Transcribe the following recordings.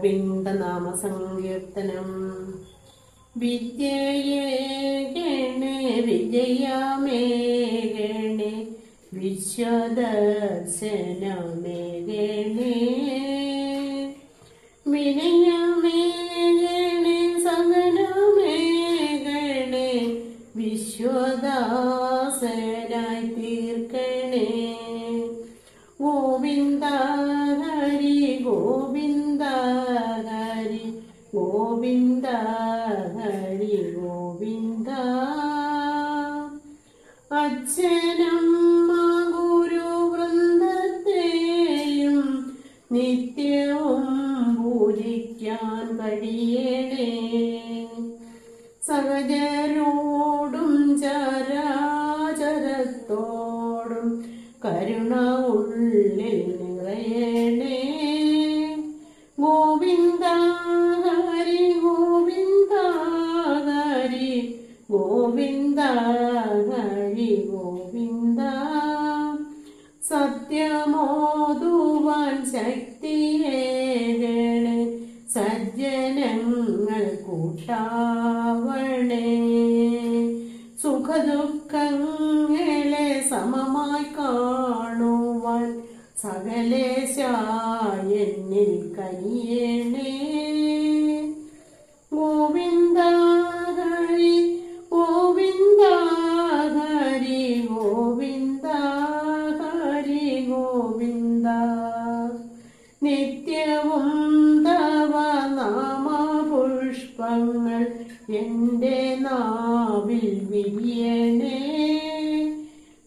ഗോവിന്ദനാമ സങ്കീർത്തനം. വിദ്യയേകണേ വിജയമേകണേ വിശ്വദർശനമേകണേ വിനയമേകണേ സകലമേകണേ വിശ്വദാസനായി തീർക്കണേ. ഗോവിന്ദ ഹരി ഗോവിന്ദ ഹരി ഗോവിന്ദ ഹരി ഗോവിന്ദ. അച്ഛനമ്മ ഗുരുവൃന്ദത്തെയും നിത്യവും പൂജിക്കാൻ കഴിയണേ. സഹജരോടും ചരാചരത്തോടും കരുണ ഉള്ളിൽ നിറയണേ. ഗോവിന്ദ ഹരി ഗോവിന്ദ ഹരി ഗോവിന്ദ ഹരി ഗോവിന്ദ. സത്യമോതുവാൻ ശക്തിയേകണേ സജ്ജനങ്ങൾ കൂട്ടാവണേ. സുഖദുഃഖങ്ങളെ സമമായി കാണുവാൻ സകലേശായെന്നിൽ കനിയണേ. ഗോവിന്ദ ഹരി ഗോവിന്ദ ഹരി ഗോവിന്ദ ഹരി ഗോവിന്ദ. നിത്യവും തവ നാമപുഷ്പങ്ങൾ എന്റെ നാവിൽ വിരിയണേ.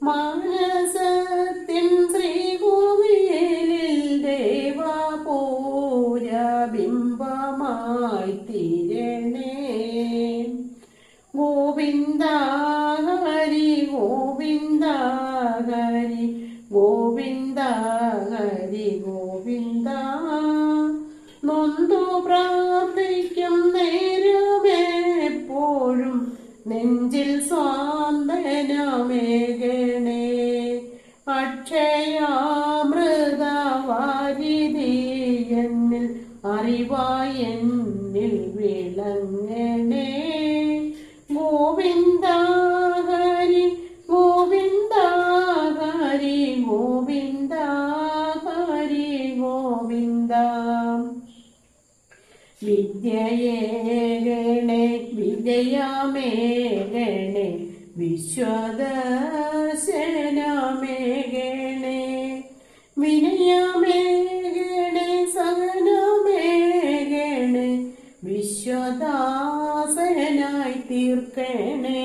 മാനസത്തിൻ ശ്രീകോവിലിൽ ദേവപൂജ ബിംബമായി തീരണേ. ഗോവിന്ദ ഹരി ഗോവിന്ദ ഹരി ഗോവിന്ദ ഹരി ഗോവിന്ദ. നൊന്തു പ്രാർത്ഥിക്കും നേരമെപ്പോഴും നെഞ്ചിൽ സ്വാന്തനമേകണേ. അക്ഷയാമൃതവാരിധി എന്നിൽ അറിവായി എന്നിൽ വിളങ്ങണേ. ഗോവിന്ദ ഹരി ഗോവിന്ദ ഹരി ഗോവിന്ദ ഹരി ഗോവിന്ദ. വിദ്യയേകണേ വിജയമേകണേ വിശ്വദർശനമേകണേ വിനയമേകണേ സകലമേകണേ വിശ്വദാസനായി തീർക്കണേ.